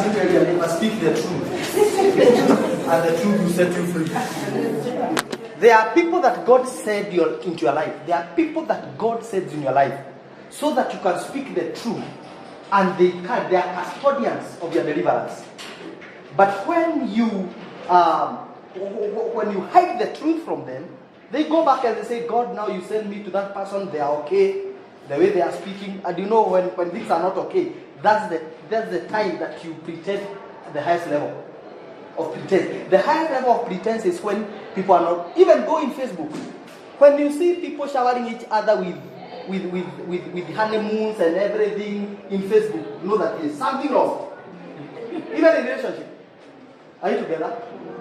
Can't you tell your neighbor, speak the truth, and the truth will set you free. There are people that God said into your life. There are people that God sends in your life so that you can speak the truth, and they are custodians of your deliverance. But when you hide the truth from them, they go back and they say, God, now you send me to that person, they are okay, the way they are speaking. And you know, when things are not okay, that's the time that you pretend at the highest level of pretense. The highest level of pretense is when people are not, even go in Facebook. When you see people showering each other with honeymoons and everything in Facebook, know that there is something wrong. Even in relationship. Are you together?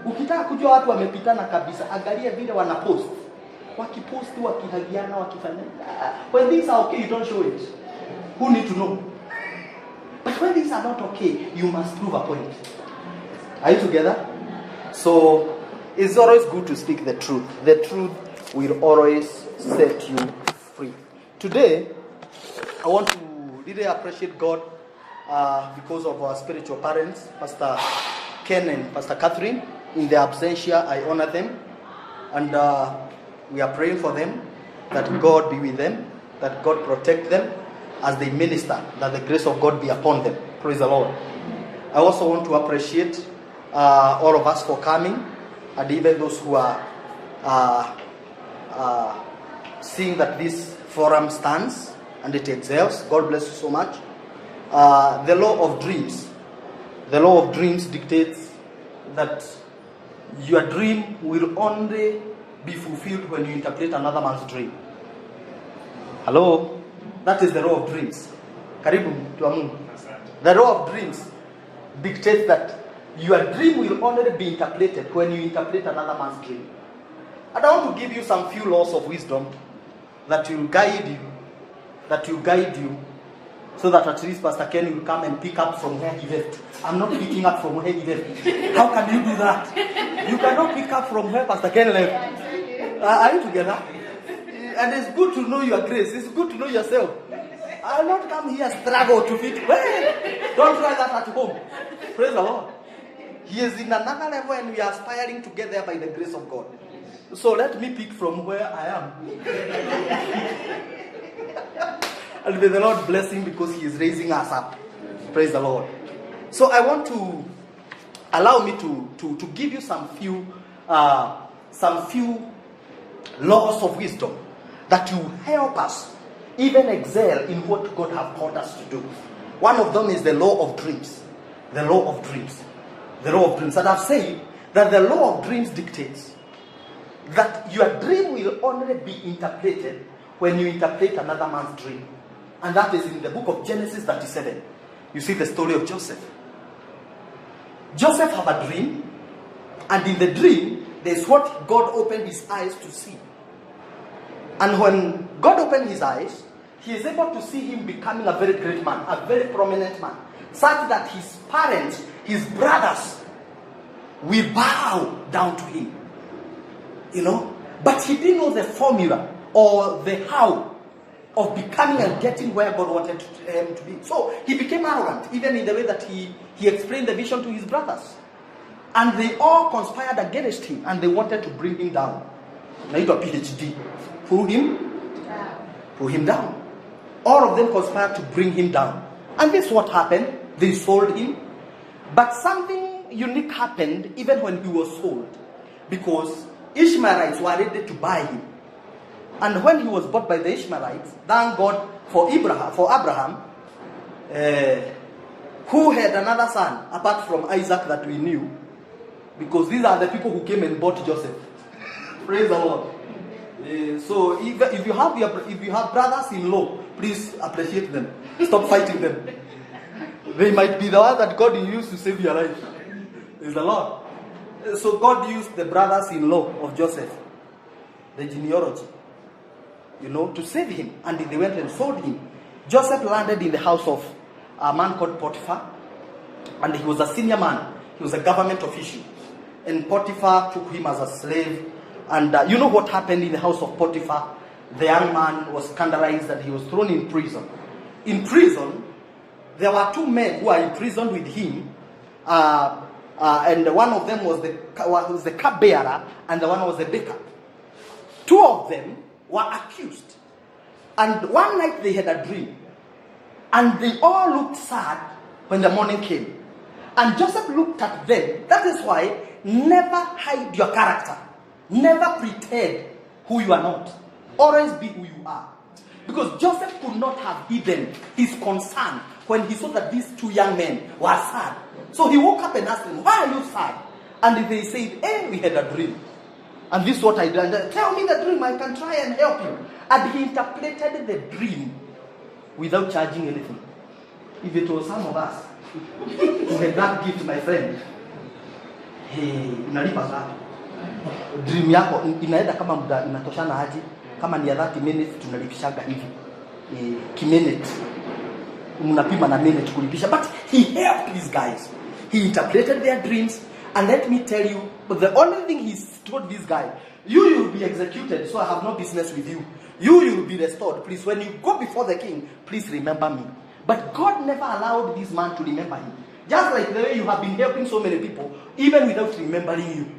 Ukitaka kujua watu wamepitana kabisa, angalia vile wanapost. Wakipost, wakihagiana, wakifanya. When things are okay, you don't show it. Who need to know? But when things are not okay, you must prove a point. Are you together? So, it's always good to speak the truth. The truth will always set you free. Today, I want to really appreciate God because of our spiritual parents, Pastor Ken and Pastor Catherine. In their absentia, I honor them. And we are praying for them, that God be with them, that God protect them as they minister, that the grace of God be upon them. Praise the Lord. I also want to appreciate all of us for coming, and even those who are seeing that this forum stands and it excels. God bless you so much. The law of dreams. The law of dreams dictates that your dream will only be fulfilled when you interpret another man's dream. Hello? That is the law of dreams. Karibu tuamu. The law of dreams dictates that your dream will only be interpreted when you interpret another man's dream. And I want to give you some few laws of wisdom that will guide you, so that at least Pastor Ken will come and pick up from where he left. I'm not picking up from where he left. How can you do that? You cannot pick up from where Pastor Ken left. Are you together? And it's good to know your grace. It's good to know yourself. I'll not come here struggle to fit. Well, don't try that at home. Praise the Lord. He is in another level and we are aspiring to get there by the grace of God. So let me pick from where I am. And may the Lord bless him because he is raising us up. Praise the Lord. So I want to allow me to give you some few laws of wisdom that will help us even excel in what God has called us to do. One of them is the law of dreams. The law of dreams. The law of dreams. And I've said that the law of dreams dictates that your dream will only be interpreted when you interpret another man's dream. And that is in the book of Genesis 37. You see the story of Joseph. Joseph had a dream, and in the dream, there's what God opened his eyes to see. And when God opened his eyes, he is able to see him becoming a very great man, a very prominent man, such that his parents, his brothers, will bow down to him. You know? But he didn't know the formula or the how of becoming and getting where God wanted him to be. So he became arrogant, even in the way that he explained the vision to his brothers. And they all conspired against him, and they wanted to bring him down. Naitwa PhD. Pull him down. All of them conspired to bring him down. And this is what happened. They sold him. But something unique happened even when he was sold. Because Ishmaelites were ready to buy him. And when he was bought by the Ishmaelites, thank God for Abraham, who had another son apart from Isaac that we knew. Because these are the people who came and bought Joseph. Praise the Lord. So if you have brothers-in-law, please appreciate them. Stop fighting them. They might be the one that God used to save your life. Praise the Lord. So God used the brothers-in-law of Joseph, the genealogy, to save him. And they went and sold him. Joseph landed in the house of a man called Potiphar. And he was a senior man. He was a government official. And Potiphar took him as a slave. And you know what happened in the house of Potiphar? The young man was scandalized and he was thrown in prison. In prison, there were two men who are imprisoned with him and one of them was the cupbearer, and the one was the baker. Two of them were accused. And one night they had a dream. And they all looked sad when the morning came. And Joseph looked at them. That is why never hide your character. Never pretend who you are not. Always be who you are. Because Joseph could not have hidden his concern when he saw that these two young men were sad. So he woke up and asked them, why are you sad? And they said, we had a dream. And this is what I did. Tell me the dream, I can try and help you. And he interpreted the dream without charging anything. If it was some of us who had that gift, my friend, unalipa ngapi? Dream yako inaenda kama muda inatoshana aje? Kama ni 30 minutes tunalipishaga hivi. Kiminute. Mnapima na minute kulipisha. But he helped these guys. He interpreted their dreams. And let me tell you, the only thing he told this guy, you will be executed, so I have no business with you. You will be restored. Please, when you go before the king, please remember me. But God never allowed this man to remember him. Just like the way you have been helping so many people, even without remembering you.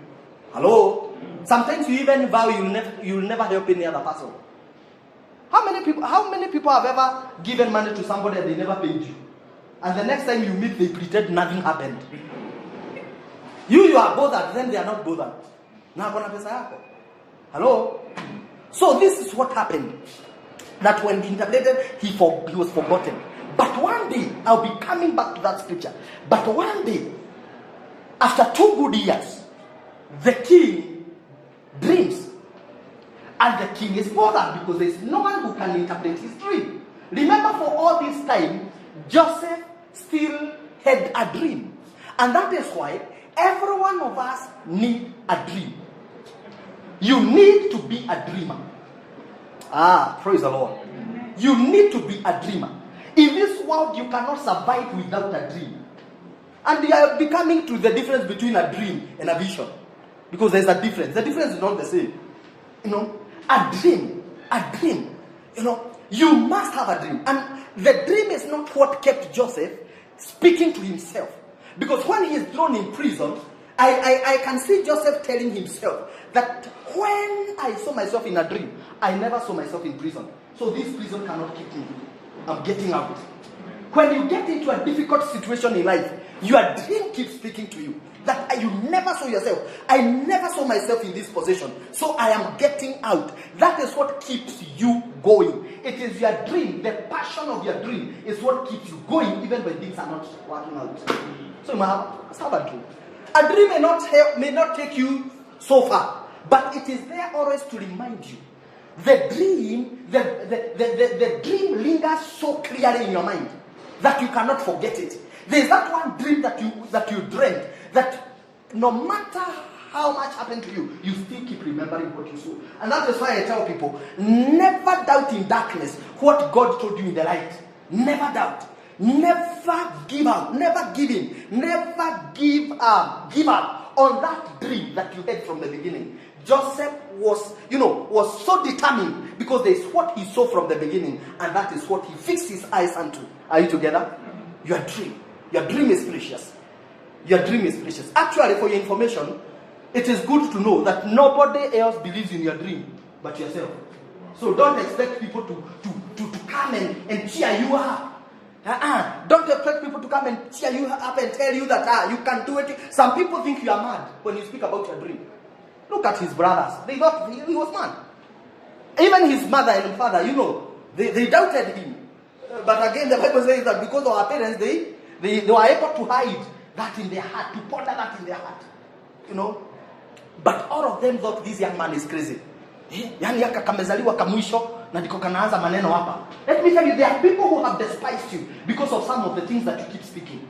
Hello? Sometimes you even vow you will never help any other person. How many people have ever given money to somebody and they never paid you? And the next time you meet, they pretend nothing happened. You are bothered, then they are not bothered. Na kona pesa yako. Hello? So this is what happened. That when he interpreted, he was forgotten. But one day, I'll be coming back to that scripture. But one day, after 2 good years, the king dreams. And the king is bothered because there is no one who can interpret his dream. Remember, for all this time, Joseph still had a dream. And that is why every one of us need a dream. You need to be a dreamer. Praise the Lord. You need to be a dreamer. In this world, you cannot survive without a dream. And they are becoming to the difference between a dream and a vision. Because there's a difference. The difference is not the same. A dream. You must have a dream. And the dream is not what kept Joseph speaking to himself. Because when he is thrown in prison, I can see Joseph telling himself that when I saw myself in a dream, I never saw myself in prison. So this prison cannot keep me. I'm getting out. When you get into a difficult situation in life, your dream keeps speaking to you. That you never saw yourself. I never saw myself in this position. So I am getting out. That is what keeps you going. It is your dream. The passion of your dream is what keeps you going even when things are not working out. So you must have a dream. A dream may not take you so far, but it is there always to remind you. The dream lingers so clearly in your mind that you cannot forget it. There is that one dream that you dreamt that no matter how much happened to you, you still keep remembering what you saw. And that is why I tell people, never doubt in darkness what God told you in the light. Never doubt. Never give up. Never give in. Never give up on that dream that you had from the beginning. Joseph was so determined because there is what he saw from the beginning, and that is what he fixed his eyes onto. Are you together? Your dream is precious. Your dream is precious. Actually, for your information, it is good to know that nobody else believes in your dream but yourself. So don't expect people to come and cheer you up. Don't expect people to come and cheer you up and tell you that you can do it. Some people think you are mad when you speak about your dream. Look at his brothers. They thought he was mad. Even his mother and father, they doubted him. But again, the Bible says that because of our parents, they were able to hide that in their heart, to ponder that in their heart. But all of them thought this young man is crazy. Yani yaka kamezaliwa kamwisho na ndiko kanaanza maneno hapa. Let me tell you, there are people who have despised you because of some of the things that you keep speaking.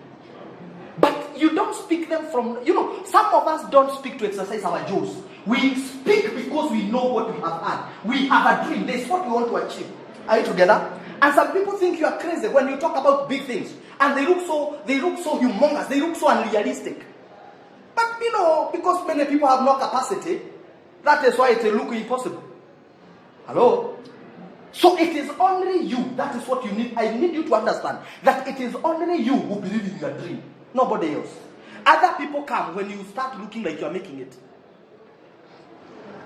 But you don't speak them from, some of us don't speak to exercise our jaws. We speak because we know what we have had. We have a dream. There's what we want to achieve. Are you together? And some people think you are crazy when you talk about big things. And they look so humongous. They look so unrealistic. But because many people have no capacity, that is why it will look impossible. Hello? So it is only you. That is what you need. I need you to understand that it is only you who believe in your dream. Nobody else. Other people come when you start looking like you are making it.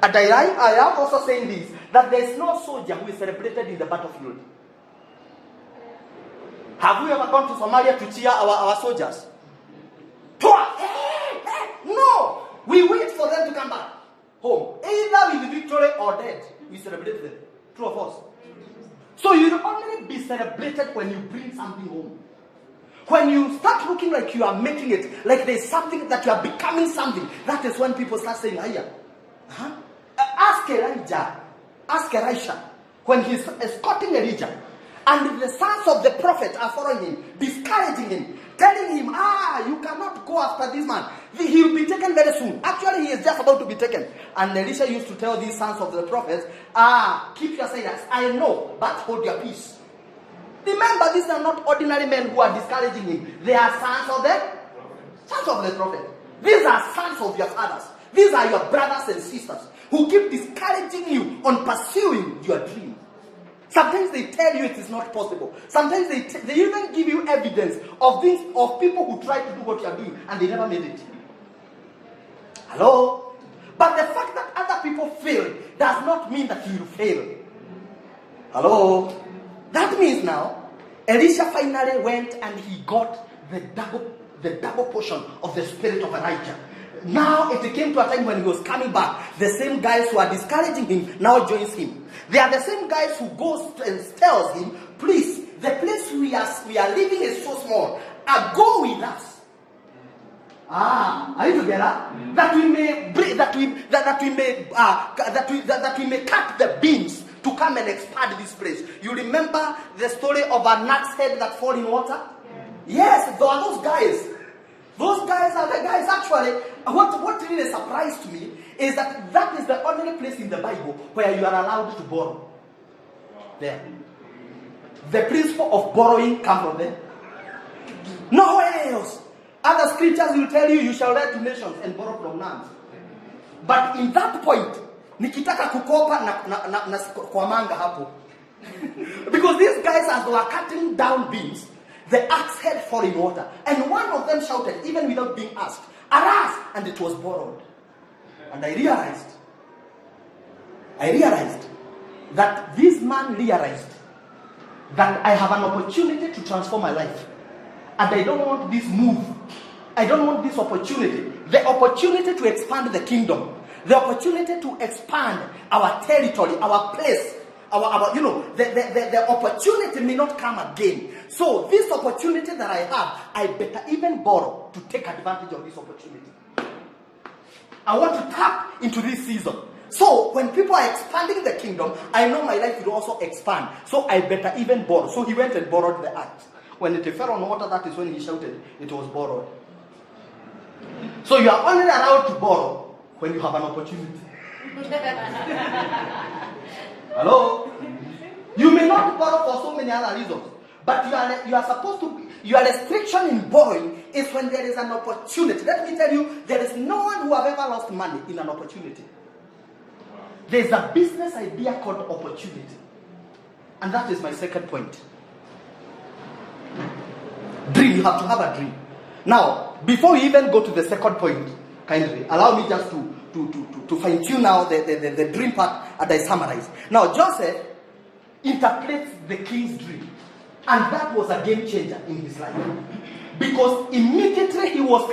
And I am also saying this, that there is no soldier who is celebrated in the battlefield. Have we ever gone to Somalia to cheer our soldiers? No! We wait for them to come back home. Either with victory or dead, we celebrate them. True or false? So you'll only be celebrated when you bring something home. When you start looking like you are making it, like there's something that you are becoming something, that is when people start saying, "Hiya." Ask Elijah. Ask Elisha. When he's escorting Elijah, and the sons of the prophet are following him, discouraging him, telling him, you cannot go after this man. He will be taken very soon. Actually, he is just about to be taken. And Elisha used to tell these sons of the prophets, keep your silence. I know, but hold your peace. Remember, these are not ordinary men who are discouraging him. They are sons of the prophet. These are sons of your fathers. These are your brothers and sisters who keep discouraging you on pursuing your dream. Sometimes they tell you it is not possible. Sometimes they even give you evidence of people who try to do what you are doing and they never made it. Hello? But the fact that other people fail does not mean that you will fail. Hello? That means now, Elisha finally went and he got the double portion of the spirit of Elijah. Now it came to a time when he was coming back. The same guys who are discouraging him now joins him. They are the same guys who goes and tells him, please, the place we are living is so small. Go with us. Are you together? That we may cut the beams to come and expand this place. You remember the story of an axe head that fall in water? Yes, there are those guys. Those guys are the guys actually. What really surprised me is that is the only place in the Bible where you are allowed to borrow. There. The principle of borrowing comes from there. Nowhere else. Other scriptures will tell you shall lend to nations and borrow from none. But in that point, nikitaka kukopa na kwa manga hapo. Because these guys, as they were cutting down beams, the axe head fall in water. And one of them shouted, even without being asked, "Arise!" And it was borrowed. And I realized that this man realized that I have an opportunity to transform my life. And I don't want this move. I don't want this opportunity. The opportunity to expand the kingdom. The opportunity to expand our territory, our place. The opportunity may not come again. So this opportunity that I have, I better even borrow to take advantage of this opportunity. I want to tap into this season. So when people are expanding the kingdom, I know my life will also expand. So I better even borrow. So he went and borrowed the axe. When it fell on water, that is when he shouted, it was borrowed. So you are only allowed to borrow when you have an opportunity. Hello? You may not borrow for so many other reasons. But you are supposed to be, your restriction in borrowing is when there is an opportunity. Let me tell you, there is no one who have ever lost money in an opportunity. There is a business idea called opportunity. And that is my second point. Dream, you have to have a dream. Now, before we even go to the second point, kindly, allow me just to fine-tune now the dream part as I summarize. Now, Joseph interprets the king's dream. And that was a game changer in his life. Because immediately he was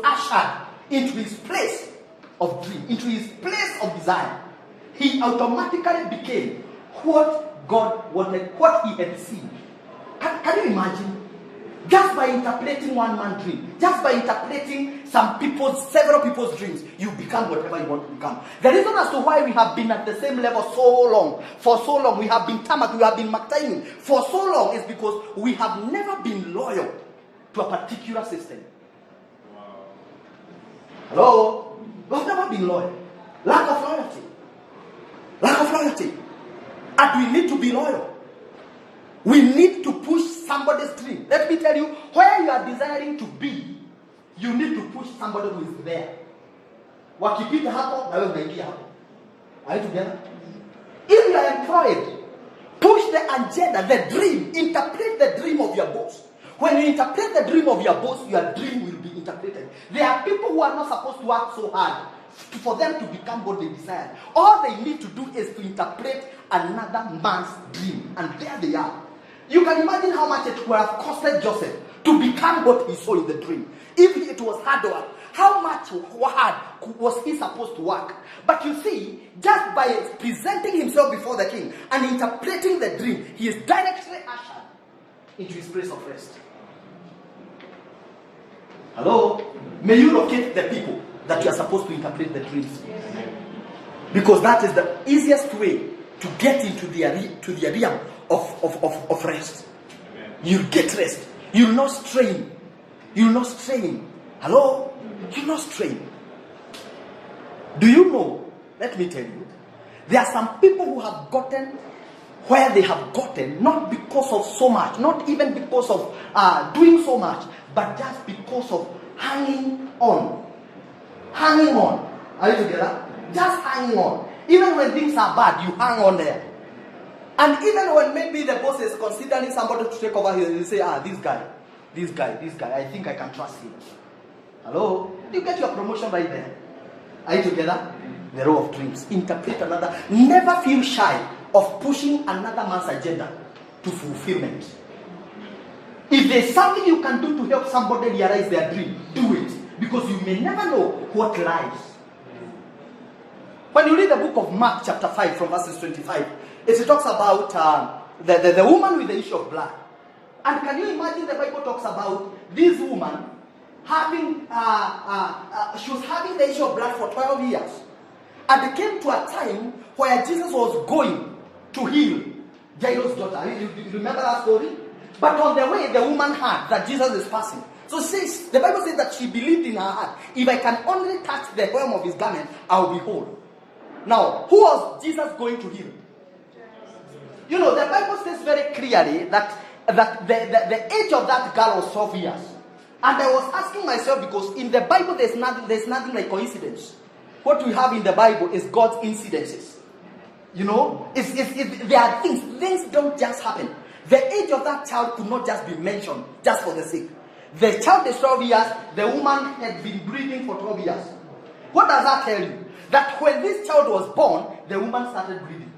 ushered into his place of dream, into his place of desire. He automatically became what God wanted, what he had seen. Can you imagine? Just by interpreting one man's dream, just by interpreting several people's dreams, you become whatever you want to become. The reason as to why we have been at the same level for so long, we have been tarmac, we have been maintaining for so long is because we have never been loyal to a particular system. Wow. Hello? We have never been loyal. Lack of loyalty. Lack of loyalty. And we need to be loyal. We need to push somebody's dream. Let me tell you, where you are desiring to be, you need to push somebody who is there. Wakipita hapo, na wewe unaingia hapo. Are you together? If you are employed, push the agenda, the dream, interpret the dream of your boss. When you interpret the dream of your boss, your dream will be interpreted. There are people who are not supposed to work so hard for them to become what they desire. All they need to do is to interpret another man's dream, and there they are. You can imagine how much it would have costed Joseph to become what he saw in the dream. If it was hard work, how much hard was he supposed to work? But you see, just by presenting himself before the king and interpreting the dream, he is directly ushered into his place of rest. Hello? May you locate the people that you are supposed to interpret the dreams. Because that is the easiest way to get into the realm of rest. You'll get rest. You'll not strain. You'll not strain. Hello? You'll not strain. Do you know? Let me tell you. There are some people who have gotten where they have gotten, not because of so much, not even because of doing so much, but just because of hanging on. Hanging on. Are you together? Just hanging on. Even when things are bad, you hang on there. And even when maybe the boss is considering somebody to take over here, you say, this guy, I think I can trust him. Hello? You get your promotion right there. Are you together? The row of dreams. Interpret another. Never feel shy of pushing another man's agenda to fulfillment. If there's something you can do to help somebody realize their dream, do it. Because you may never know what lies. When you read the book of Mark chapter 5 from verses 25, it talks about the woman with the issue of blood. And can you imagine the Bible talks about this woman having, she was having the issue of blood for 12 years. And it came to a time where Jesus was going to heal Jairus' daughter. You remember that story? But on the way, the woman heard that Jesus is passing. So says, the Bible says that she believed in her heart, if I can only touch the hem of his garment, I will be whole. Now, who was Jesus going to heal? You know, the Bible says very clearly that the age of that girl was 12 years. And I was asking myself, because in the Bible there's nothing like coincidence. What we have in the Bible is God's incidences. You know, there are things don't just happen. The age of that child could not just be mentioned just for the sake. The child is 12 years, the woman had been breathing for 12 years. What does that tell you? That when this child was born, the woman started breathing.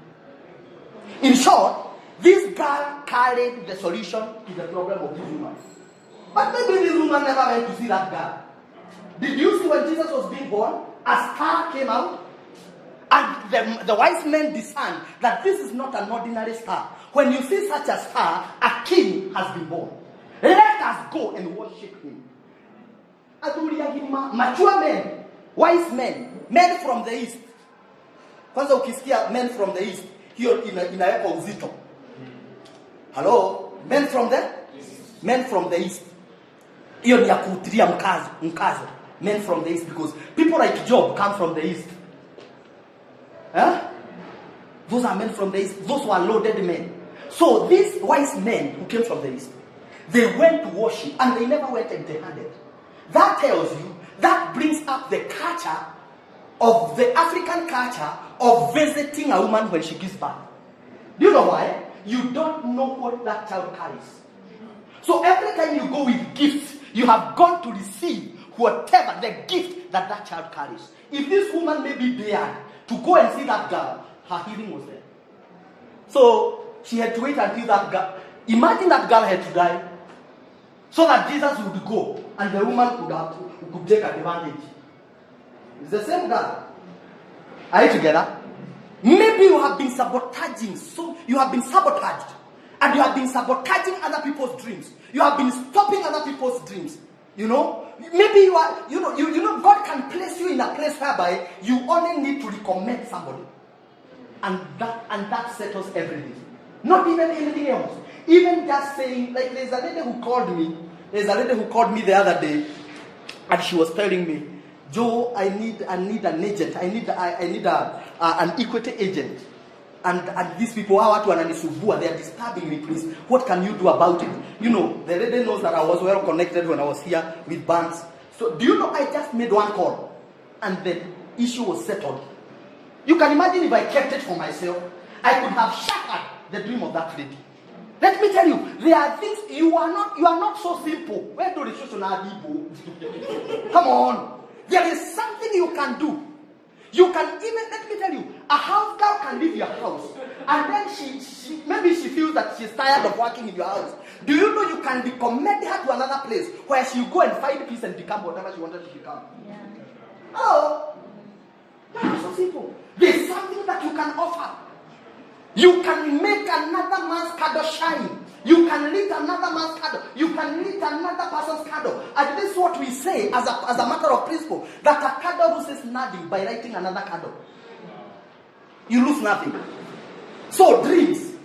In short, this girl carried the solution to the problem of this woman. But maybe this woman never went to see that girl. Did you see when Jesus was being born? A star came out. And the wise men discerned that this is not an ordinary star. When you see such a star, a king has been born. Let us go and worship him. Mature men, wise men, men from the east. Kwanza ukisikia men from the east, hiyo inaweka uzito. Hello? Men from the? Men from the east. Hiyo ni ya kutilia mkazo. Men from the east, because people like Job come from the east. Huh? Those are men from the east. Those were loaded men. So these wise men who came from the east, they went to worship and they never went empty-handed. That tells you, that brings up the culture of the African culture of visiting a woman when she gives birth. Do you know why? You don't know what that child carries. So every time you go with gifts, you have gone to receive whatever the gift that child carries. If this woman may be there to go and see that girl, her healing was there. So she had to wait until that girl. Imagine that girl had to die, so that Jesus would go and the woman could take advantage. It's the same girl. Are you together? Maybe you have been sabotaging. So you have been sabotaged, and you have been sabotaging other people's dreams. You have been stopping other people's dreams. You know, maybe you are. You know, God can place you in a place whereby you only need to recommend somebody, and that settles everything. Not even anything else. Even just saying, like, there's a lady who called me the other day, and she was telling me, Joe, I need an agent. I need an equity agent. And these people, they are disturbing me, please. What can you do about it? You know, the lady knows that I was well connected when I was here with banks. So do you know, I just made one call, and the issue was settled. You can imagine if I kept it for myself, I could have shattered the dream of that lady. Let me tell you, there are things you are not so simple. Where do the children are? Come on. There is something you can do. You can even, let me tell you, a house girl can leave your house. And then she maybe she feels that she's tired of working in your house. Do you know you can recommend her to another place where she will go and find peace and become whatever she wanted to become? Yeah. Oh, that's so simple. There's something that you can offer. You can make another man's candle shine. You can lit another man's candle. You can lit another person's candle. And this is what we say as a matter of principle. That a candle loses nothing by lighting another candle. You lose nothing. So dreams.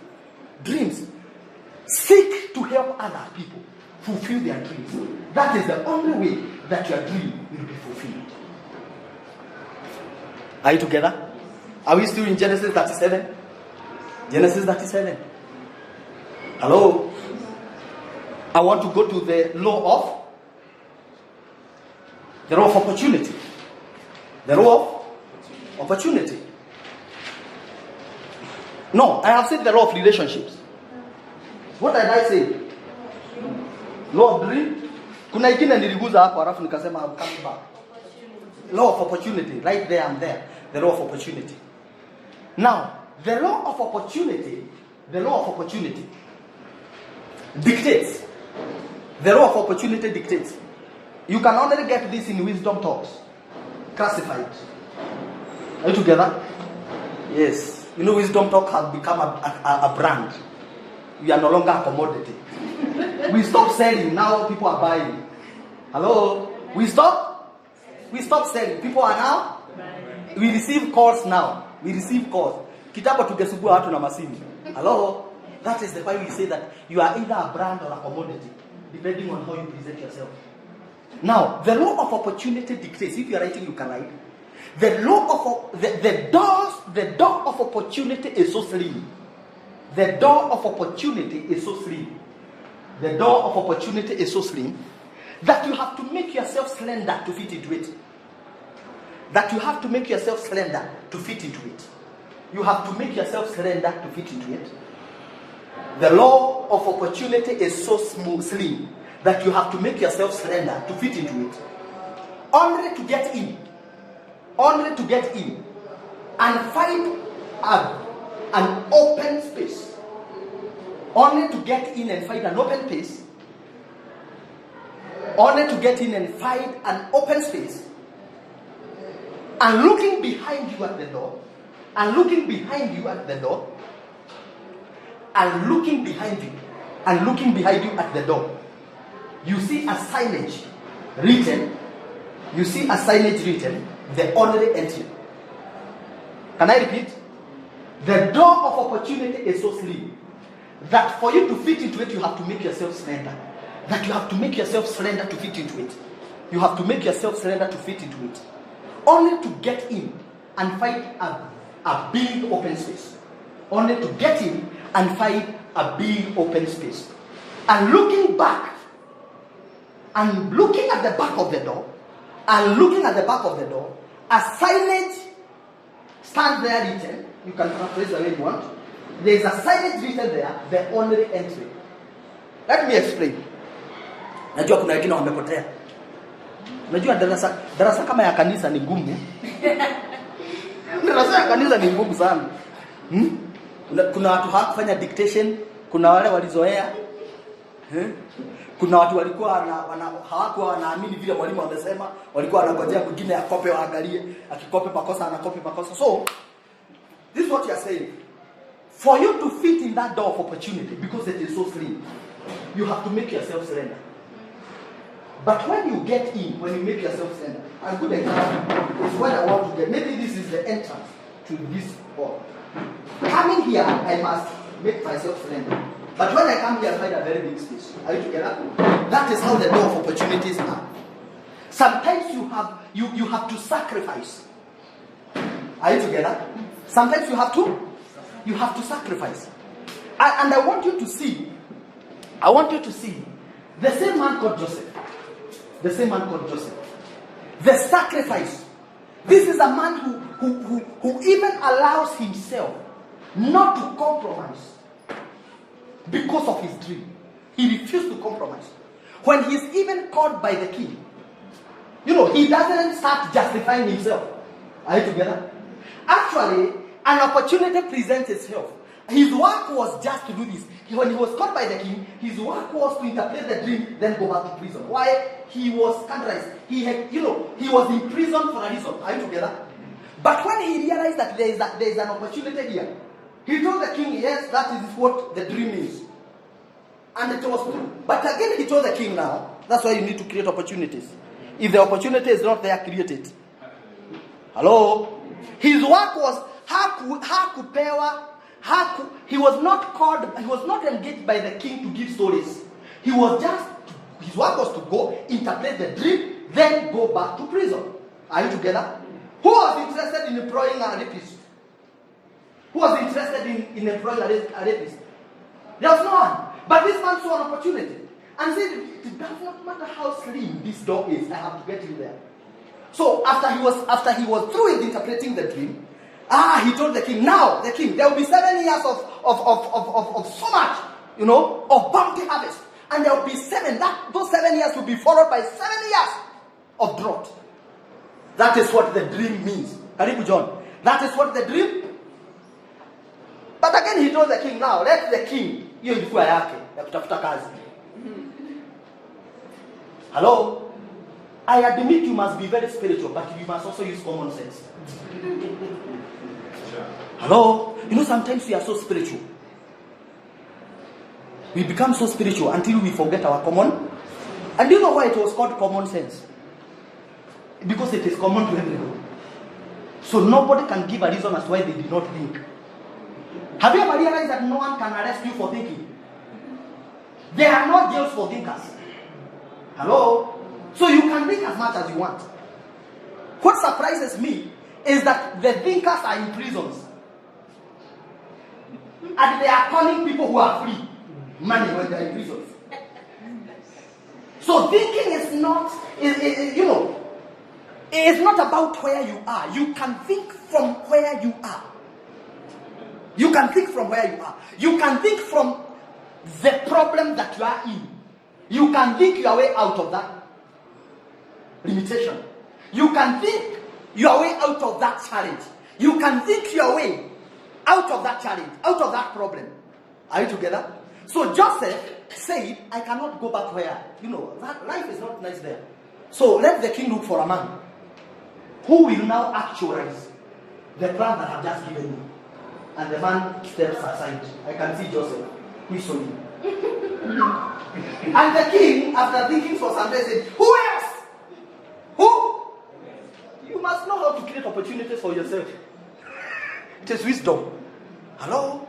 Seek to help other people fulfill their dreams. That is the only way that your dream will be fulfilled. Are you together? Are we still in Genesis 37? Genesis 37. Hello? I want to go to the law of opportunity. The law of opportunity. No, I have said the law of relationships. What did I say? Law of dream. Kuna ingine niliguza hapo halafu nikasema I'm coming back. Law of opportunity. Right there and there. The law of opportunity. Now, the law of opportunity dictates. The law of opportunity dictates. You can only get this in Wisdom Talks. Classified. Are you together? Yes. You know, Wisdom Talk has become a brand. We are no longer a commodity. We stop selling, now people are buying. Hello? We stop selling. People are now. We receive calls now. Kitambo tungesubua watu na masimu. Hello? That is why we say that you are either a brand or a commodity, depending on how you present yourself. Now, the law of opportunity dictates. If you are writing, you can write. The door of opportunity is so slim. The door of opportunity is so slim. The door of opportunity is so slim that you have to make yourself slender to fit into it. You have to make yourself slender to fit into it. The law of opportunity is so slim that you have to make yourself slender to fit into it. Only to get in and find an open space. Only to get in and find an open space. And looking behind you at the door. And looking behind you at the door. You see a signage written. The only entry. Can I repeat? The door of opportunity is so slim that for you to fit into it, you have to make yourself slender. Only to get in and find a big open space. And looking back, and looking at the back of the door, a signage stands there written. You can translate the way you want. There is a signage written there, the only entry. Let me explain. Najua kuna wengine wamepotea. Najua darasa kama ya kanisa ni ngumu. Darasa ya kanisa ni ngumu sana. Kuna watu hawakufanya dictation, kuna wale walizoea. Kuna watu walikuwa hawakuwa wanaamini vile mwalimu amesema, walikuwa wanangojea mwingine akope waangalie, akikope makosa anakope makosa. So, this is what you are saying. For you to fit in that door of opportunity, because it is so slim, you have to make yourself slender. But when you get in, when you make yourself slender, a good example is what I want to get. Maybe this is the entrance to this hall. Coming here, I must make myself slender. But when I come here, I find a very big space. Are you together? That is how the door of opportunities are. Sometimes you have to sacrifice. Are you together? Sometimes you have to sacrifice. And I want you to see the same man called Joseph. The sacrifice. This is a man who even allows himself not to compromise. because of his dream. He refused to compromise. When he is even called by the king, he doesn't start justifying himself. Are you together? Actually, an opportunity presents itself. His work was just to do this. When he was caught by the king, his work was to interpret the dream, then go back to prison. Why? He was scandalized. He was in prison for a reason. Are you together? But when he realized that there is an opportunity here, he told the king, yes, that is what the dream is. And it was true. But again, he told the king now, that's why you need to create opportunities. If the opportunity is not there, create it. Hello? His work was, he was not called, he was not engaged by the king to give stories. His work was to go, interpret the dream, then go back to prison. Are you together? Who was interested in employing a rapist? Who was interested in employing a rapist? There was no one. But this man saw an opportunity and said, it does not matter how slim this door is, I have to get you there. So after he was through with interpreting the dream, he told the king, now the king, there will be 7 years of so much, of bounty harvest. And there will be those 7 years will be followed by 7 years of drought. That is what the dream means. Karibu John. That is what the dream. But again he told the king, now let the king, hiyo ilikuwa yake ya kutafuta kazi. Hello? I admit you must be very spiritual, but you must also use common sense. Hello? Sometimes we are so spiritual. We become so spiritual until we forget our common. And do you know why it was called common sense? Because it is common to everyone. So nobody can give a reason as to why they did not think. Have you ever realized that no one can arrest you for thinking? There are no jails for thinkers. Hello? So you can think as much as you want. What surprises me is that the thinkers are in prisons. And they are calling people who are free money when they are in prisons. So thinking is not, it is not about where you are. You can think from where you are. You can think from where you are. You can think from the problem that you are in. You can think your way out of that limitation. You can think your way out of that challenge. You can think your way out of that challenge, out of that problem. Are you together? So Joseph said, I cannot go back where, that life is not nice there. So let the king look for a man who will now actualize the plan that I've just given you. And the man steps aside. I can see Joseph. He's sorry. And the king, after thinking for some time, said, who else? Who? You must know how to create opportunities for yourself. It is wisdom. Hello?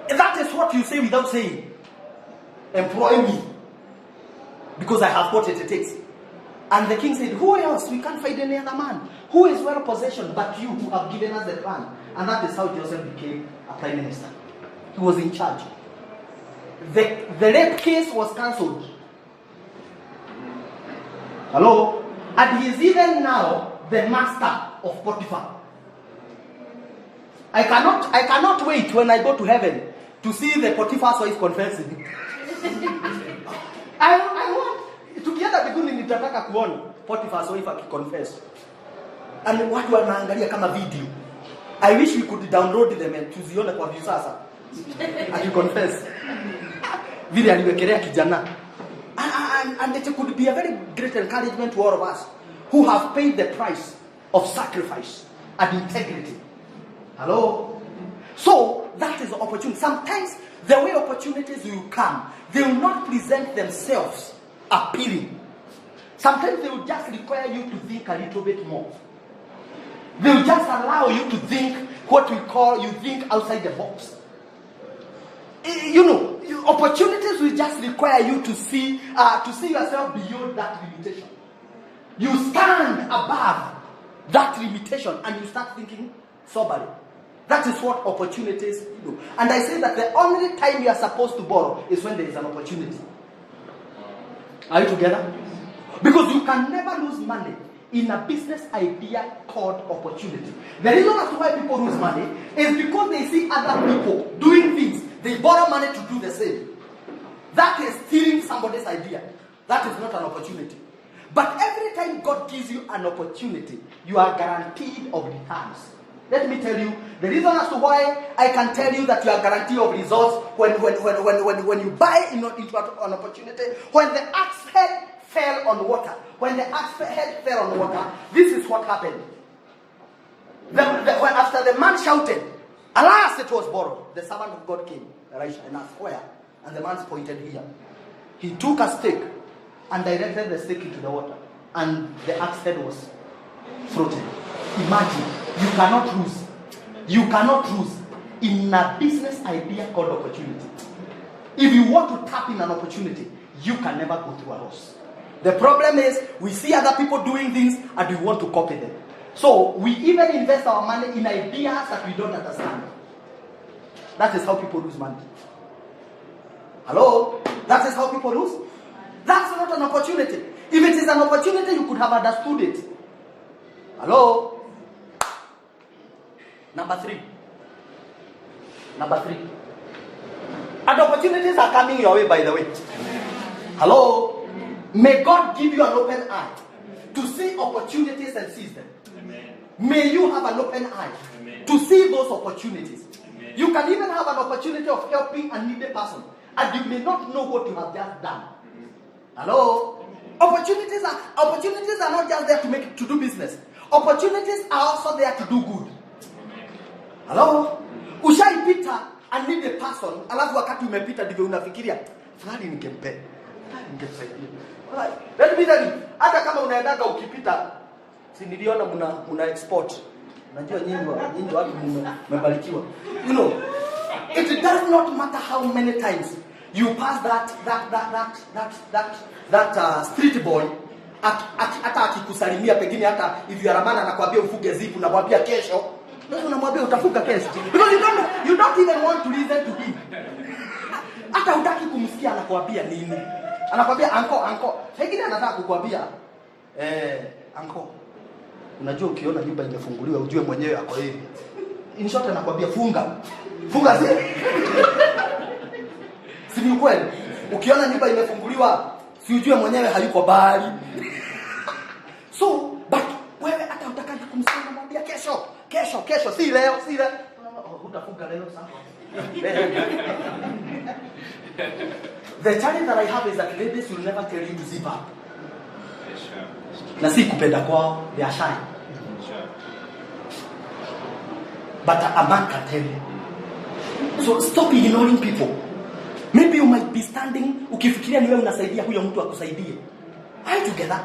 That is what you say without saying. Employ me. Because I have what it takes. And the king said, who else? We can't find any other man who is well positioned but you who have given us the plan. And that is how Joseph became a prime minister. He was in charge. The rape case was cancelled. Hello? And he is even now the master of Potiphar. I cannot wait when I go to heaven to see the Potiphar's wife confessing. I want tukienda mbinguni nitataka kuona Potiphar's wife akiconfess. And watu wanaangalia kama video. I wish we could download them and tuzione kwa view sasa. Akiconfess. Vile aliwekelea kijana. And it could be a very great encouragement to all of us who have paid the price of sacrifice and integrity. Hello? So, that is the opportunity. Sometimes, the way opportunities will come, they will not present themselves appealing. Sometimes they will just require you to think a little bit more. They will just allow you to think what we call, you think outside the box. Opportunities will just require you to see yourself beyond that limitation. You stand above that limitation and you start thinking soberly. That is what opportunities do. And I say that the only time you are supposed to borrow is when there is an opportunity. Are you together? Because you can never lose money in a business idea called opportunity. The reason as to why people lose money is because they see other people doing things They borrow money to do the same. That is stealing somebody's idea. That is not an opportunity. But every time God gives you an opportunity, you are guaranteed of returns. Let me tell you, the reason as to why I can tell you that you are guaranteed of results when you buy into an opportunity, when the axe head fell on water, this is what happened. After the man shouted, alas, it was borrowed. The servant of God came, Elisha, and asked where, and the man pointed here. He took a stick and directed the stick into the water, and the axe head was floating. Imagine, you cannot lose. You cannot lose in a business idea called opportunity. If you want to tap in an opportunity, you can never go through a loss. The problem is, we see other people doing things and we want to copy them. So, we even invest our money in ideas that we don't understand. That is how people lose money. Hello? That is how people lose. That's not an opportunity. If it is an opportunity, you could have understood it. Hello? Number three. And opportunities are coming your way, by the way. Hello? May God give you an open eye to see opportunities and seize them. Amen. May you have an open eye to see those opportunities. Amen. You can even have an opportunity of helping a needy person, and you may not know what you have just done. Hello? Opportunities are not just there to do business. Opportunities are also there to do good. Hello? Ushaipita and need a person, alafu wakati umepita ndivyo unafikiria fulani ningempe. Let me tell you, hata kama unaendaga ukipita, si niliona muna export. Unajua nyinyi watu mmebarikiwa. You know, it does not matter how many times you pass that street boy, hata akikusalimia pengine, hata if you are a man anakuambia ufuge zipu na mwambia kesho, unamwambia utafuga kesho. Because you don't even want to listen to him. Hata hutaki kumsikia anakuambia nini. Anakuambia anko. Pengine anataka kukuambia anko, unajua ukiona nyumba imefunguliwa ujue mwenyewe ako hivi. In short anakuambia funga zipu. Si ni kweli? Ukiona nyumba imefunguliwa, si ujue mwenyewe hayuko bahari. So, but wewe hata utakaje kumsema mwambia kesho, si leo. Utafunga leo sana. The challenge that I have is that ladies will never tell you to zip up. Na si kupenda kwao, they are shy. But a man can tell you. So stop ignoring people. Maybe you might be standing, ukifikiria ni wewe unasaidia huyo mtu akusaidie. Are you together?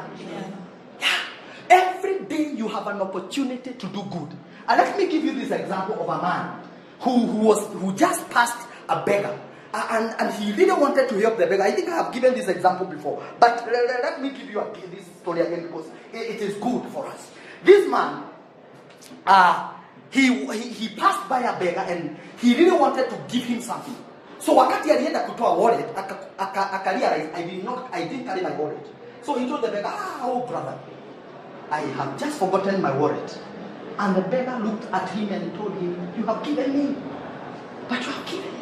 Yeah. Every day you have an opportunity to do good. And let me give you this example of a man who just passed a beggar. And he really wanted to help the beggar. I think I have given this example before. But let me give you this story again because it is good for us. This man, he passed by a beggar and he really wanted to give him something. So wakati alienda kutoa wallet, akarealize I didn't carry my wallet. So he told the beggar, oh brother, I have just forgotten my wallet. And the beggar looked at him and told him, you have given me, but you have given me.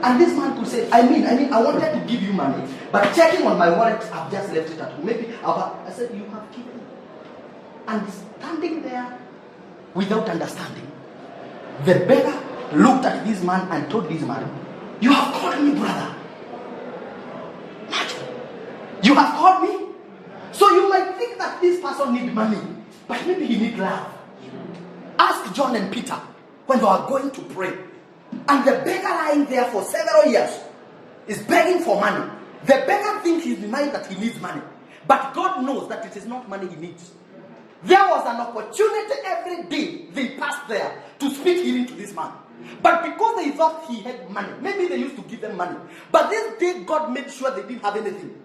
And this man could say, I mean, I wanted to give you money, but checking on my wallet, I've just left it at home. Maybe I said, you have given me. And standing there without understanding, the beggar looked at this man and told this man, you have called me brother. Imagine. You have called me? So you might think that this person needs money, but maybe he needs love. Ask John and Peter when they are going to pray. And the beggar lying there for several years is begging for money. The beggar thinks in his mind that he needs money. But God knows that it is not money he needs. There was an opportunity every day they passed there to speak healing to this man. But because they thought he had money, maybe they used to give them money. But this day God made sure they didn't have anything.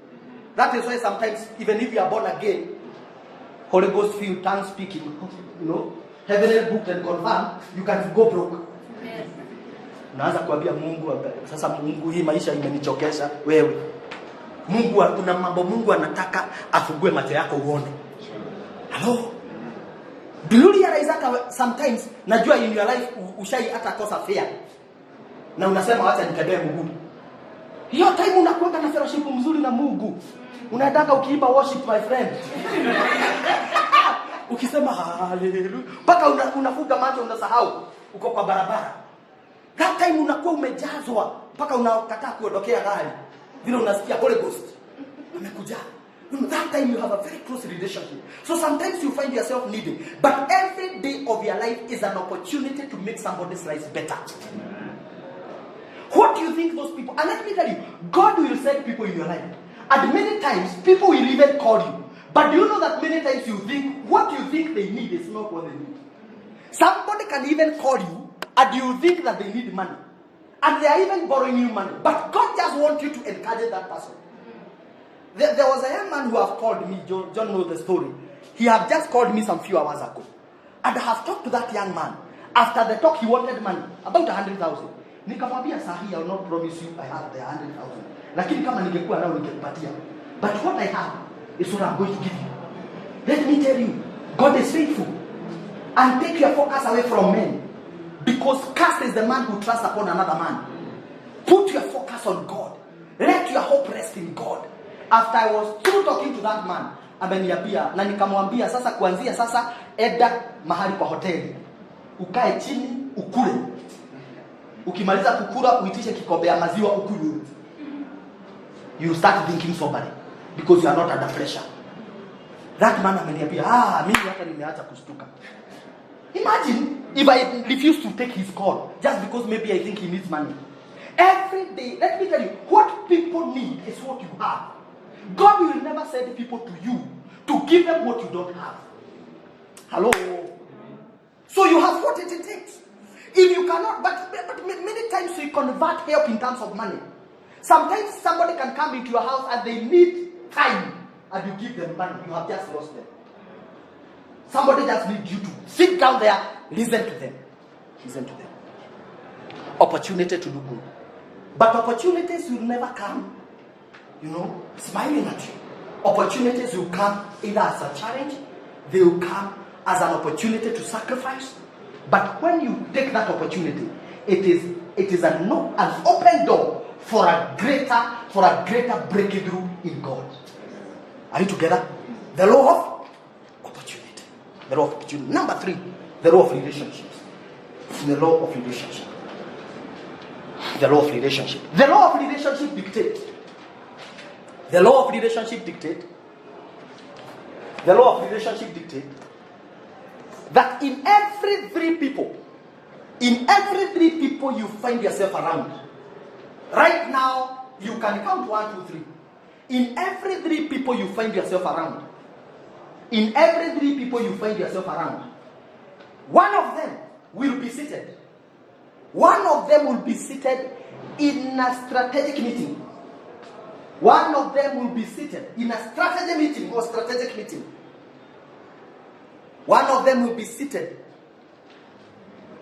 That is why sometimes, even if you are born again, Holy Ghost feel tongue speaking, you know, heavenly book and confirm, you can go broke. Yes. Unaanza kuambia Mungu, sasa Mungu hii maisha imenichokesha wewe. Mungu kuna mambo Mungu anataka afugue macho yako uone. Hello? Do you realize that sometimes najua in your life ushai hata kosa fear. na unasema acha nitembee mguu. Hiyo time unakuwa na fellowship mzuri na Mungu. Unataka ukiimba worship my friend. Ukisema hallelujah, mpaka unafuga macho unasahau uko kwa barabara. That time unakuwa umejazwa mpaka unakataa kuondokea gari. Vile unasikia Holy Ghost amekuja. That time you have a very close relationship. So sometimes you find yourself needing. But every day of your life is an opportunity to make somebody's life better. What do you think those people... And let me tell you, God will send people in your life. And many times, people will even call you. But do you know that many times you think, what you think they need is not what they need. Somebody can even call you, and you think that they need money. And they are even borrowing you money. But God just wants you to encourage that person. There was a young man who have called me, John knows the story. He have just called me some few hours ago. And I have talked to that young man. After the talk, he wanted money, about 100,000. Nikamwambia sahi, I will not promise you I have the 100,000. Lakini kama ningekuwa nao ningekupatia. But what I have is what I'm going to give you. Let me tell you, God is faithful. And take your focus away from men. Because cursed is the man who trusts upon another man. Put your focus on God. Let your hope rest in God. After I was through talking to that man, ameniambia na nikamwambia sasa kuanzia sasa enda mahali kwa hoteli. Ukae chini ukule. Ukimaliza kukula uitishe kikombe ya maziwa ukunywe. You start thinking soberly because you are not under pressure. That man ameniambia mimi hata nimeacha kushtuka. Imagine if I refuse to take his call just because maybe I think he needs money. Every day, let me tell you, what people need is what you have. God will never send people to you to give them what you don't have. Hello? So you have what it takes. If you cannot, but many times we convert help in terms of money. Sometimes somebody can come into your house and they need time and you give them money. You have just lost them. Somebody just needs you to sit down there, listen to them. Listen to them. Opportunity to do good. But opportunities will never come, smiling at you. Opportunities will come either as a challenge, they will come as an opportunity to sacrifice. But when you take that opportunity, it is an open door for a greater breakthrough in God. Are you together? The law of opportunity. The law of opportunity. Number 3, the law of relationships. The law of relationship. The law of relationship. The law of relationship dictates. The law of relationship dictates. The law of relationship dictates that in every 3 people you find yourself around. Right now, you can count 1, 2, 3. In every 3 people you find yourself around. In every 3 people you find yourself around. One of them will be seated. One of them will be seated in a strategic meeting. One of them will be seated in a strategy meeting or strategic meeting. One of them will be seated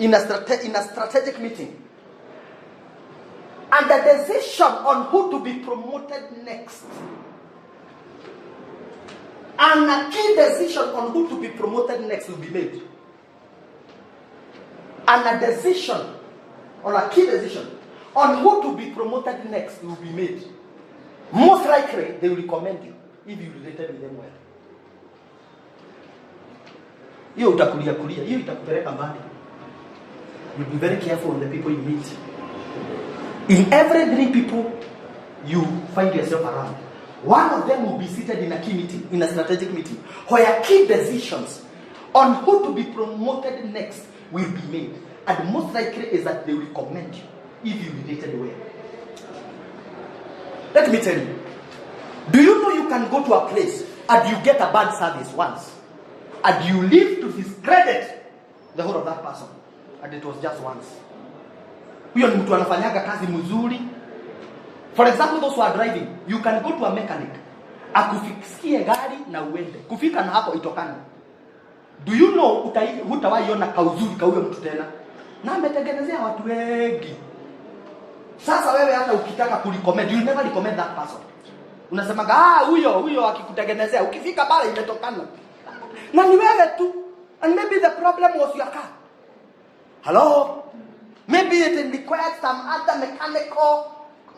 in a strategic meeting. And the decision on who to be promoted next. And a key decision on who to be promoted next will be made. And a decision, or a key decision, on who to be promoted next will be made. Most likely, they will recommend you if you related with them well. Hiyo utakulia, hiyo itakupeleka mbali. You be very careful on the people you meet. In every 3 people you find yourself around, one of them will be seated in a key meeting, in a strategic meeting, where key decisions on who to be promoted next will be made. And most likely is that they will recommend you if you related well. Let me tell you. Do you know you can go to a place and you get a bad service once, and you live to discredit the whole of that person, and it was just once? Huyo ni mtu anafanyaga kazi mzuri. For example, those who are driving, you can go to a mechanic, akufikie gari na uende. Kufika na hapo itokana. Do you know hutawaiona kauzuri ka huyo mtu tena? Na ametengenezea watu wengi. Sasa wewe hata ukitaka kurecommend, you never recommend that person. Unasemaga huyo akikutengenezea, ukifika pale imetokana. Na ni wewe tu. And maybe the problem was your car. Hello? Maybe it requires some other mechanical,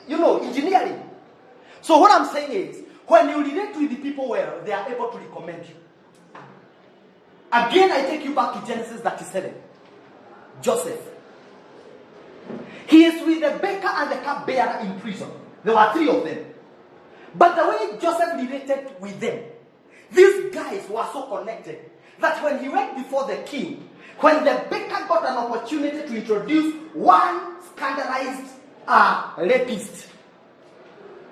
engineering. So what I'm saying is, when you relate with the people well, they are able to recommend you. Again, I take you back to Genesis 37. Joseph. He is with the baker and the cupbearer in prison. There were 3 of them. But the way Joseph related with them, these guys were so connected that when he went before the king, when the baker got an opportunity to introduce one scandalized rapist,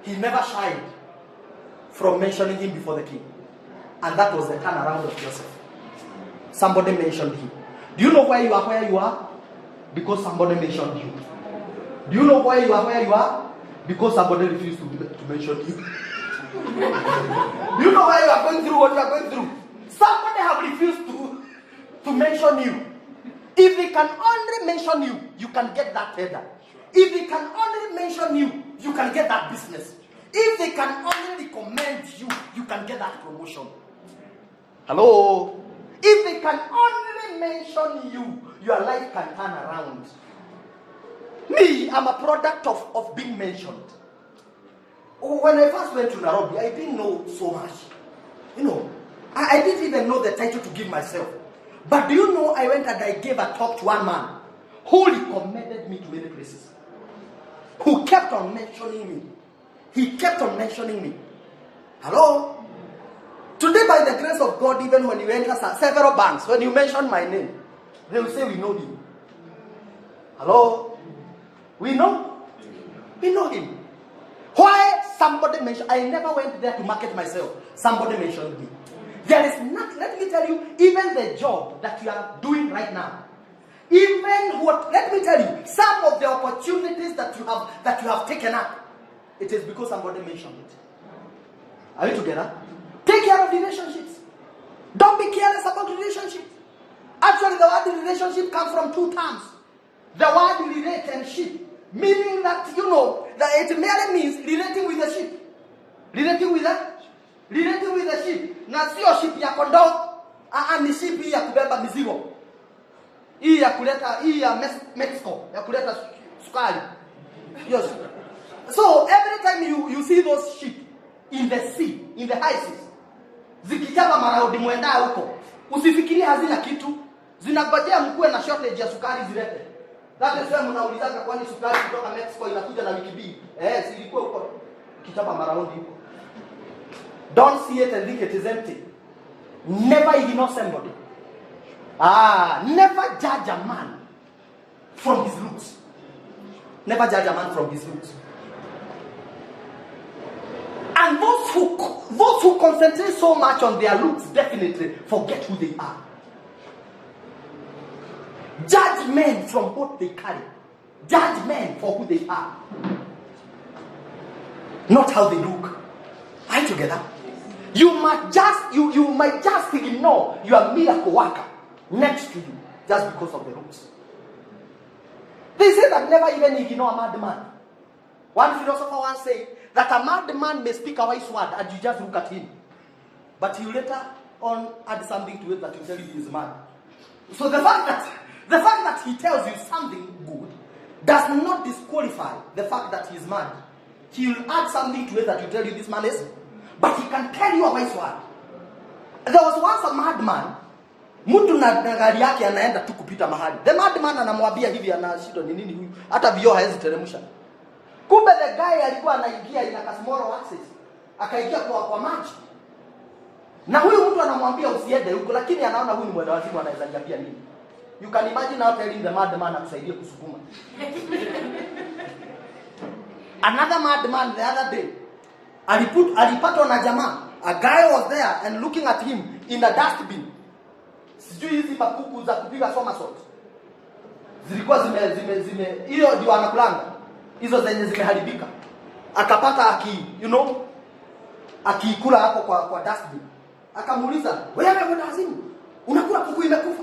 he never shied from mentioning him before the king. And that was the turnaround of Joseph. Somebody mentioned him. Do you know why you are where you are? Because somebody mentioned you. Do you know why you are where you are? Because somebody refused to mention you. Do you know why you are going through what you are going through? Somebody have refused to mention you. If they can only mention you, you can get that header. If they can only mention you, you can get that business. If they can only recommend you, you can get that promotion. Hello? If they can only mention you, your life can turn around. Me, I'm a product of being mentioned. When I first went to Nairobi, I didn't know so much. I didn't even know the title to give myself. But do you know, I went and I gave a talk to one man who recommended me to many places. Who kept on mentioning me. He kept on mentioning me. Hello? Today, by the grace of God, even when you enter several banks, when you mention my name, they will say, we know you. Hello? We know? We know him. Why somebody mentioned, I never went there to market myself. Somebody mentioned me. There is not, let me tell you, even the job that you are doing right now, let me tell you, some of the opportunities that you have taken up, it is because somebody mentioned it. Are we together? Take care of relationships. Don't be careless about relationships. Actually, the word relationship comes from 2 terms. The word relate and ship. Meaning that, that it merely means relating with the sheep. Relating with the sheep. Na sio ship ya kondoo, ni ship ya kubeba mizigo. Hii ya Mexico, ya kuleta sukari. Yes. So every time you see those sheep in the sea, in the high seas, zikichapa maraundi mwenda huko, usifikirie hazina kitu, zinagojea mkue na shortage ya sukari zilete. That is why mnaulizaka kwani sukari kutoka Mexico inakuja na wiki mbili. Silikuwa huko kichapa maraundi huko. Don't see it and think it is empty. Never ignore somebody. Never judge a man from his looks. Never judge a man from his looks. And those who concentrate so much on their looks definitely forget who they are. Judge men from what they carry. Judge men for who they are. Not how they look. Are you together? You might just ignore your miracle worker next to you just because of the looks. They say that never even ignore a madman. One philosopher once said that a madman may speak a wise word and you just look at him. But you later on add something to it that will tell you he is mad. So the fact that he tells you something good does not disqualify the fact that he is mad. He will add something to it that will tell you this man is. But he can tell you a wise word. There was once a madman. Mtu na gari yake anaenda tu kupita mahali. The madman anamwambia hivi ana shida ni nini huyu? Hata vioo hawezi teremsha. Kumbe the guy alikuwa anaingia ina small access. Akaingia kwa maji. Na huyu mtu anamwambia usiende huko lakini anaona huyu ni mwenda wazimu anaweza niambia nini. You can imagine now telling the madman akusaidie kusukuma. Another madman the other day alipatwa na jamaa. A guy was there and looking at him in a dustbin. Sijui hizi makuku za kupiga somersault. Zilikuwa hiyo ndio anakulanga. Hizo zenye zimeharibika. Akapata akikula hapo kwa dustbin. Akamuuliza, "Wewe mwenda wazimu, unakula kuku imekufa?"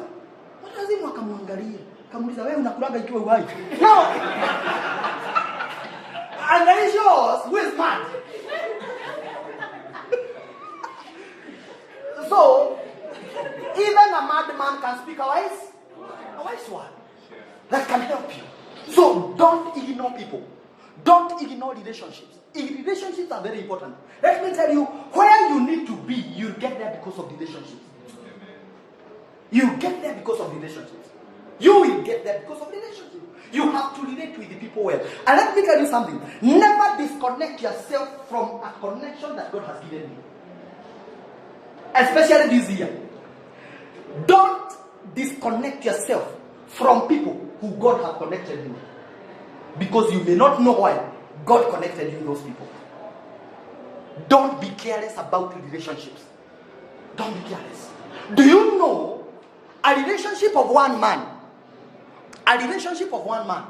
Mwenda wazimu akamwangalia. Akamuuliza, "Wewe unakulanga ikiwa uhai?" No. And then he shows who is mad. So, even a madman can speak a wise word that can help you. So don't ignore people. Don't ignore relationships. Relationships are very important. Let me tell you, where you need to be, you get there because of relationships. You get there because of relationships. You will get there because of relationships. You have to relate with the people well. And let me tell you something. Never disconnect yourself from a connection that God has given you. Especially this year. Don't disconnect yourself from people who God has connected you. Because you may not know why God connected you with those people. Don't be careless about relationships. Don't be careless. Do you know a relationship of one man? A relationship of one man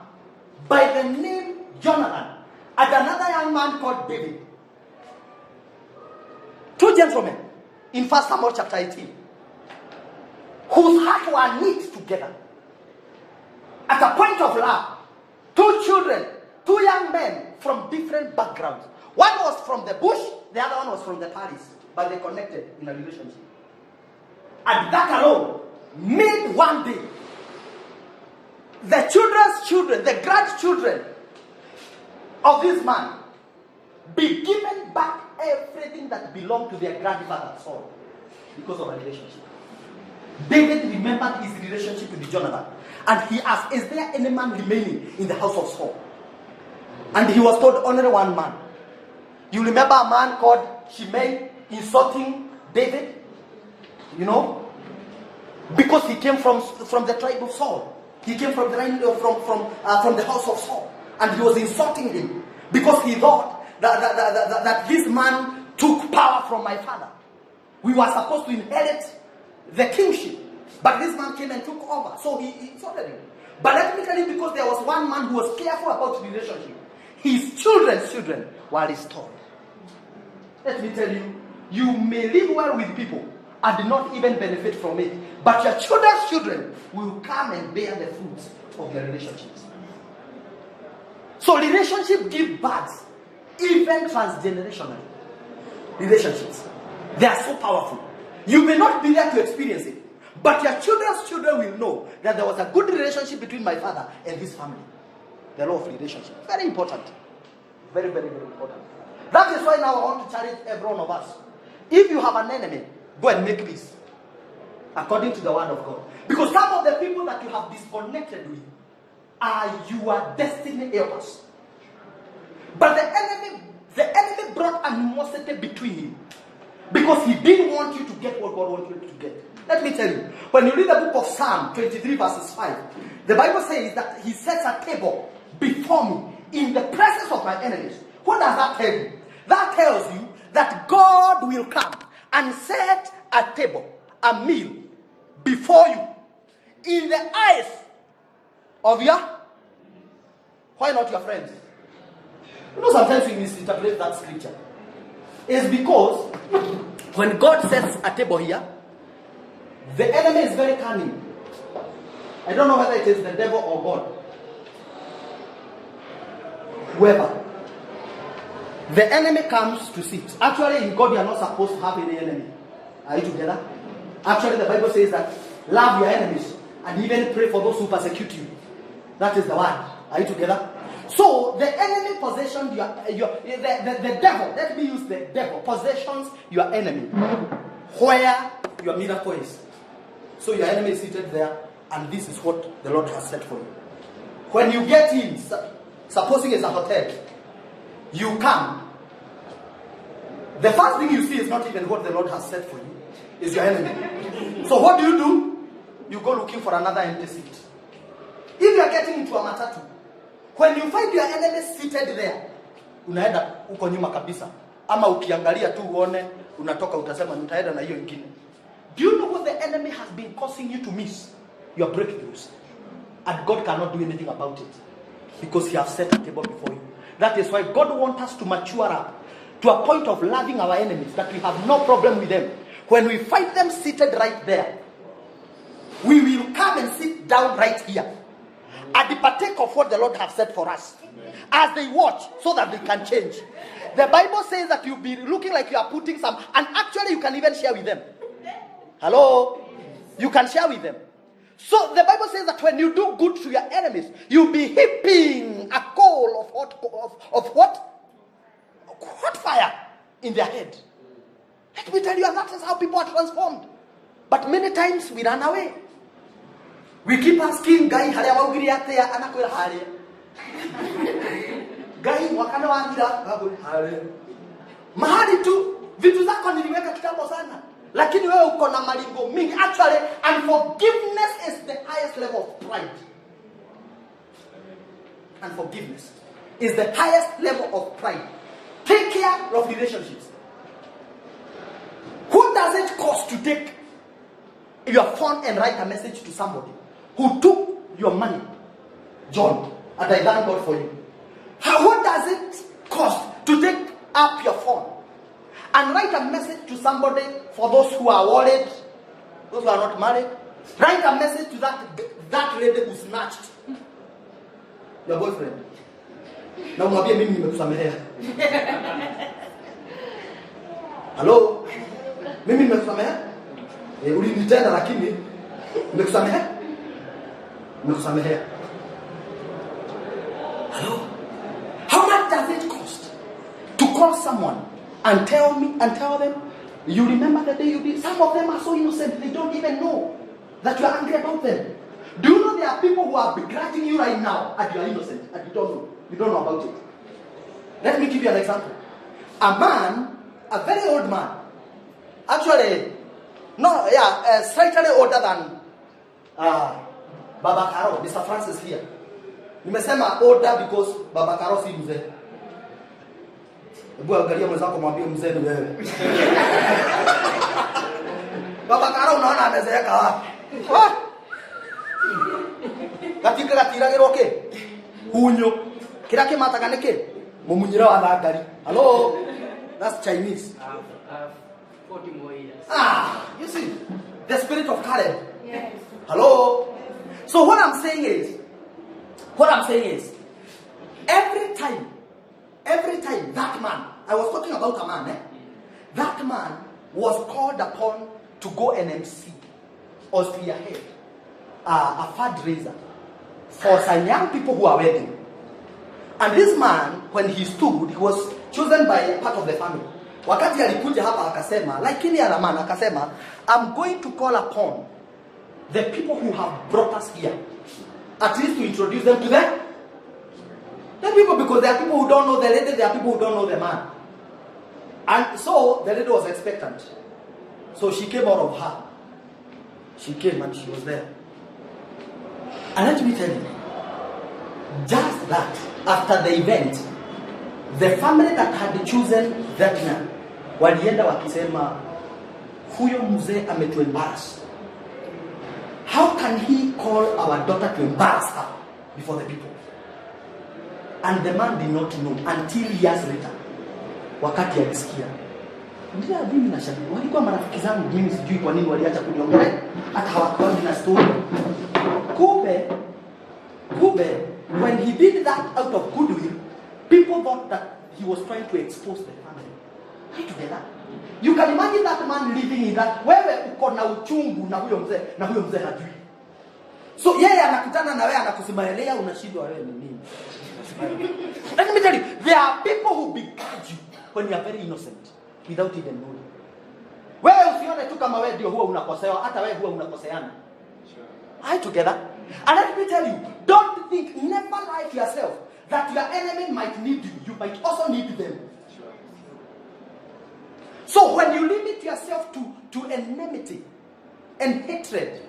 by the name Jonathan and another young man called David. Two gentlemen in 1 Samuel chapter 18 whose hearts were knit together at a point of love. Two children, two young men from different backgrounds. One was from the bush, the other one was from the palace, but they connected in a relationship. And that alone made one day the children's children, the grandchildren of this man be given back everything that belonged to their grandfather Saul because of a relationship. David remembered his relationship with Jonathan, and he asked, is there any man remaining in the house of Saul? And he was told, only one man. You remember a man called Shimei insulting David? You know? Because he came from the tribe of Saul. He came from the house of Saul. And he was insulting him because he thought that this man took power from my father. We were supposed to inherit the kingship. But this man came and took over. So he insulted him. But let me tell you, because there was one man who was careful about the relationship, his children's children were restored. Let me tell you, you may live well with people and not even benefit from it, but your children's children will come and bear the fruits of their relationships. So relationships give birth, even transgenerational relationships. They are so powerful. You may not be there to experience it, but your children's children will know that there was a good relationship between my father and his family. The law of relationship. Very important. Very, very, very important. That is why now I want to challenge every one of us. If you have an enemy, go and make peace. According to the word of God. Because some of the people that you have disconnected with are your destiny helpers. But the enemy brought animosity between you. Because he didn't want you to get what God wanted you to get. Let me tell you, when you read the book of Psalm 23 verses 5, the Bible says that he sets a table before me in the presence of my enemies. What does that tell you? That tells you that God will come and set a table, a meal, before you in the eyes of your, why not your friends? You know, sometimes we misinterpret that scripture. It's because when God sets a table here, the enemy is very cunning. I don't know whether it is the devil or God. Whoever. The enemy comes to sit. Actually, in God, you are not supposed to have any enemy. Are you together? Actually, the Bible says that love your enemies and even pray for those who persecute you. That is the word. Are you together? So, the enemy possessions the devil, let me use the devil, possessions your enemy where your miracle is. So, your enemy is seated there, and this is what the Lord has set for you. When you get in, supposing it's a hotel, you come. The first thing you see is not even what the Lord has set for you, is your enemy. So, what do? You go looking for another empty seat. If you are getting into a matatu, when you find your enemy seated there, unaenda uko nyuma kabisa. Ama ukiangalia tu uone, unatoka utasema nitaenda na hiyo ingine. Do you know what the enemy has been causing you to miss? Your breakthroughs. And God cannot do anything about it. Because he has set a table before you. That is why God wants us to mature up to a point of loving our enemies, that we have no problem with them. When we find them seated right there, we will come and sit down right here and partake of what the Lord has said for us. As they watch, so that they can change. The Bible says that you'll be looking like you are putting some, and actually you can even share with them. Hello? You can share with them. So the Bible says that when you do good to your enemies, you'll be heaping a coal of what? Hot fire in their head. Let me tell you, and that is how people are transformed. But many times we run away. We keep asking, Guy, haria maugiri atia, anakwira haria. Guy, wakana wangira, haria. Mahali tu, vitu zako niliweka kitambo sana. Lakini wewe uko na malingo mingi. Actually, unforgiveness is the highest level of pride. Unforgiveness is the highest level of pride. Take care of relationships. Who does it cost to take your phone and write a message to somebody who took your money? John, and I thank God for you. What does it cost to take up your phone and write a message to somebody, for those who are worried, those who are not married? Write a message to that lady who snatched your boyfriend. Na umwambie mimi nimekusamehea. Hello? Mimi nimekusamehea? Ulinitenda lakini nimekusamehea? Nimekusamehea. Hello? How much does it cost to call someone and tell them, you remember the day you did? Some of them are so innocent, they don't even know that you are angry about them. Do you know there are people who are begrudging you right now and you are innocent and you don't know? You don't know about it. Let me give you an example. A man, a very old man, actually, slightly older than Baba Karo, Mr. Francis here. Nimesema older because Baba Karo si mzee. Hebu angalia mwenzako mwambie mzee ni wewe. Baba Karo unaona amezeeka wapi? Katika gatiragirwo ke? Hunyo. Kira kimataga niki? Mumunyira wa thangari. Hello? That's Chinese. 40 more years. You see, the spirit of Caleb. Yes. Hello? So what I'm saying is, every time that man, I was talking about a man, that man was called upon to go and MC or spearhead a fundraiser for some young people who are wedding. And this man, when he stood, he was chosen by a part of the family. Wakati alikuja hapa akasema, lakini Araman akasema, I'm going to call upon the people who have brought us here, at least to introduce them to them. The people, because there are people who don't know the lady, there are people who don't know the man. And so the lady was expectant. So she came out of her. She came and she was there. And let me tell you, just that, after the event, the family that had chosen that man, walienda wakisema, huyo mzee ametuembarrass. How can he call our daughter to embarrass her before the people? And the man did not know until years later. Wakati alisikia. Ndio mimi na Shabi walikuwa marafiki zangu, mimi sijui kwa nini waliacha kuniongelea hata hawakuwa na story. Kube, when he did that out of goodwill, people thought that he was trying to expose the family. Are you together? You can imagine that man living in that. Wewe uko na uchungu na huyo mzee hajui. So yeye anakutana na wewe anakusimaelea unashindwa wewe ni nini? Let me tell you, there are people who begrudge you when you are very innocent without even knowing. Wewe usione tu kama wewe ndio huwa unakosewa, hata wewe huwa unakoseana. Are you together? And let me tell you, don't think, never lie to yourself that your enemy might need you. You might also need them. So when you limit yourself to enmity and hatred,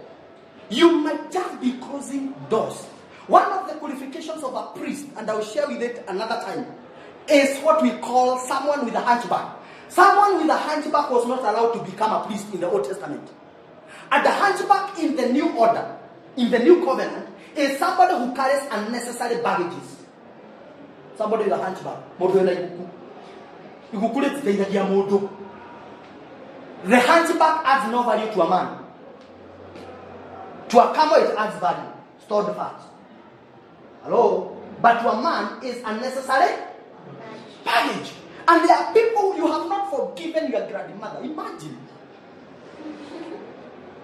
you might just be closing doors. One of the qualifications of a priest, and I will share with it another time, is what we call someone with a hunchback. Someone with a hunchback was not allowed to become a priest in the Old Testament. And the hunchback in the new order, in the new covenant, is somebody who carries unnecessary baggages. Somebody with a hunchback. The hunchback adds no value to a man. To a camel it adds value. Stored fat. Hello? But to a man is unnecessary baggage. And there are people you have not forgiven your grandmother. Imagine.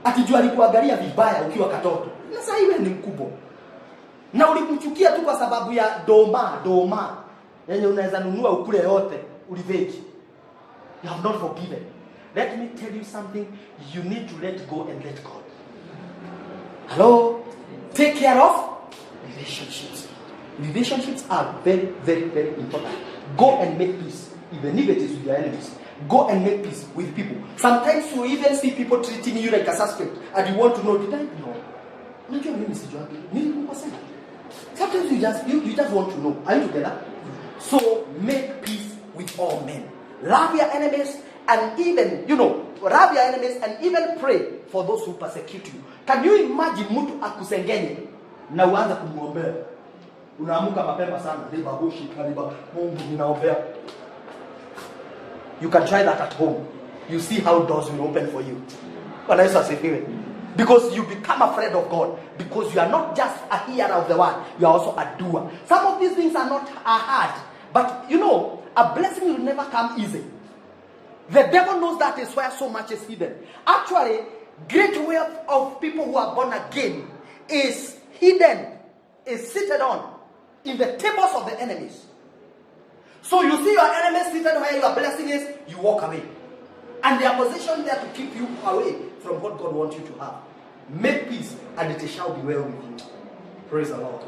Atijua alikuangalia vibaya ukiwa katoto. Na sasa hivi ni mkubwa. Na ulimchukia tu kwa sababu ya doma. Yenye unaweza nunua ukule yote, uliveki. You have not forgiven. Let me tell you something. You need to let go and let God. Hello? Take care of relationships. Relationships are very, very, very important. Go and make peace. Even if it is with your enemies. Go and make peace with people. Sometimes you even see people treating you like a suspect. And you want to know, did I know? Sometimes you just want to know. Are you together? So make peace with all men. Love your enemies and even, love your enemies and even pray for those who persecute you. Can you imagine mtu akusengenye na uanze kumuombea? Unaamuka mapema sana, riba bushi, kariba, Mungu ninaombea. You can try that at home. You see how doors will open for you. Because you become afraid of God. Because you are not just a hearer of the word, you are also a doer. Some of these things are hard. But a blessing will never come easy. The devil knows that is where so much is hidden. Actually, great wealth of people who are born again is hidden, is seated on in the tables of the enemies. So you see your enemies seated where your blessing is, you walk away. And they are positioned there to keep you away from what God wants you to have. Make peace and it shall be well with you. Praise the Lord.